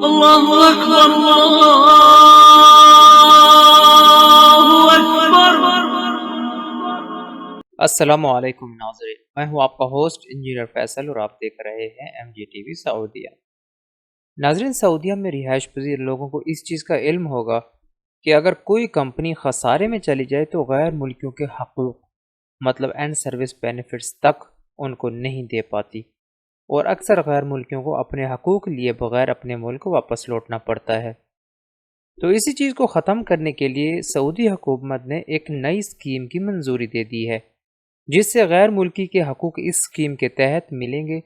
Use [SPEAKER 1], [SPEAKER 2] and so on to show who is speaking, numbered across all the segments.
[SPEAKER 1] اللہ اکبر اللہ اکبر۔
[SPEAKER 2] السلام علیکم ناظرین، میں ہوں آپ کا ہوسٹ انجینئر فیصل اور آپ دیکھ رہے ہیں ایم جی ٹی وی سعودیہ۔ ناظرین، سعودیہ میں رہائش پذیر لوگوں کو اس چیز کا علم ہوگا کہ اگر کوئی کمپنی خسارے میں چلی جائے تو غیر ملکیوں کے حقوق مطلب اینڈ سروس بینیفٹس تک ان کو نہیں دے پاتی، اور اکثر غیر ملکیوں کو اپنے حقوق لیے بغیر اپنے ملک واپس لوٹنا پڑتا ہے۔ تو اسی چیز کو ختم کرنے کے لیے سعودی حکومت نے ایک نئی اسکیم کی منظوری دے دی ہے، جس سے غیر ملکی کے حقوق اس اسکیم کے تحت ملیں گے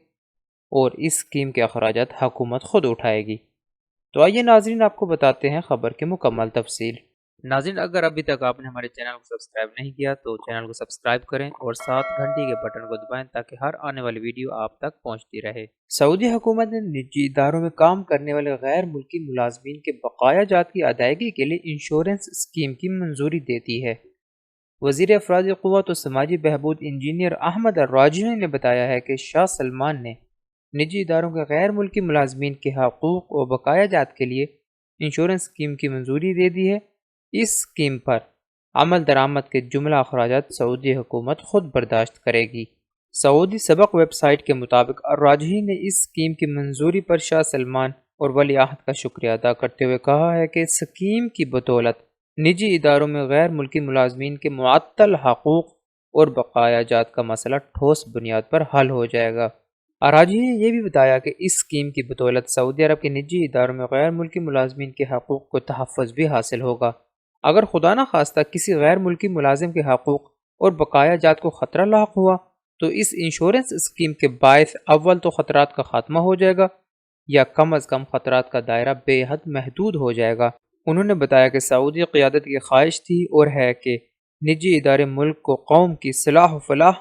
[SPEAKER 2] اور اس اسکیم کے اخراجات حکومت خود اٹھائے گی۔ تو آئیے ناظرین، آپ کو بتاتے ہیں خبر کی مکمل تفصیل۔ ناظرین، اگر ابھی تک آپ نے ہمارے چینل کو سبسکرائب نہیں کیا تو چینل کو سبسکرائب کریں اور ساتھ گھنٹی کے بٹن کو دبائیں تاکہ ہر آنے والی ویڈیو آپ تک پہنچتی رہے۔ سعودی حکومت نے نجی اداروں میں کام کرنے والے غیر ملکی ملازمین کے بقایا جات کی ادائیگی کے لیے انشورنس اسکیم کی منظوری دے دی ہے۔ وزیر افرادی قوت و سماجی بہبود انجینئر احمد الراجحی نے بتایا ہے کہ شاہ سلمان نے نجی اداروں کے غیر ملکی ملازمین کے حقوق و بقایا جات کے لیے انشورنس اسکیم کی منظوری دے دی ہے۔ اس اسکیم پر عمل درآمد کے جملہ اخراجات سعودی حکومت خود برداشت کرے گی۔ سعودی سبق ویب سائٹ کے مطابق الراجحی نے اس اسکیم کی منظوری پر شاہ سلمان اور ولی عہد کا شکریہ ادا کرتے ہوئے کہا ہے کہ اس اسکیم کی بدولت نجی اداروں میں غیر ملکی ملازمین کے معطل حقوق اور بقایا جات کا مسئلہ ٹھوس بنیاد پر حل ہو جائے گا۔ الراجحی نے یہ بھی بتایا کہ اس اسکیم کی بدولت سعودی عرب کے نجی اداروں میں غیر ملکی ملازمین کے حقوق کو تحفظ بھی حاصل ہوگا۔ اگر خدا نہ خواستہ کسی غیر ملکی ملازم کے حقوق اور بقایا جات کو خطرہ لاحق ہوا تو اس انشورنس اسکیم کے باعث اول تو خطرات کا خاتمہ ہو جائے گا، یا کم از کم خطرات کا دائرہ بے حد محدود ہو جائے گا۔ انہوں نے بتایا کہ سعودی قیادت کی خواہش تھی اور ہے کہ نجی ادارے ملک کو قوم کی صلاح و فلاح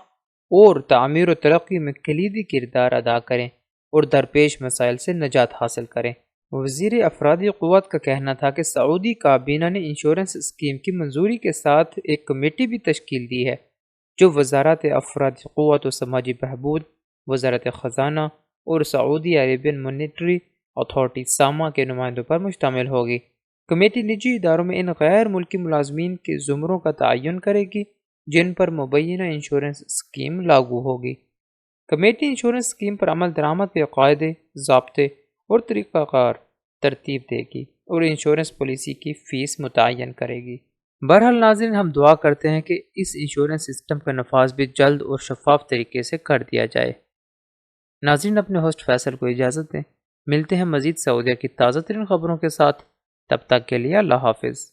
[SPEAKER 2] اور تعمیر و ترقی میں کلیدی کردار ادا کریں اور درپیش مسائل سے نجات حاصل کریں۔ وزیر افرادی قوت کا کہنا تھا کہ سعودی کابینہ نے انشورنس اسکیم کی منظوری کے ساتھ ایک کمیٹی بھی تشکیل دی ہے جو وزارت افرادی قوت و سماجی بہبود، وزارت خزانہ اور سعودی عربین مانیٹری اتھارٹی ساما کے نمائندوں پر مشتمل ہوگی۔ کمیٹی نجی اداروں میں ان غیر ملکی ملازمین کے زمروں کا تعین کرے گی جن پر مبینہ انشورنس اسکیم لاگو ہوگی۔ کمیٹی انشورنس اسکیم پر عمل درآمد کے قاعدے، ضابطے اور طریقہ کار ترتیب دے گی اور انشورنس پالیسی کی فیس متعین کرے گی۔ بہرحال ناظرین، ہم دعا کرتے ہیں کہ اس انشورنس سسٹم کا نفاذ بھی جلد اور شفاف طریقے سے کر دیا جائے۔ ناظرین، اپنے ہوسٹ فیصل کو اجازت دیں، ملتے ہیں مزید سعودیہ کی تازہ ترین خبروں کے ساتھ، تب تک کے لیے اللہ حافظ۔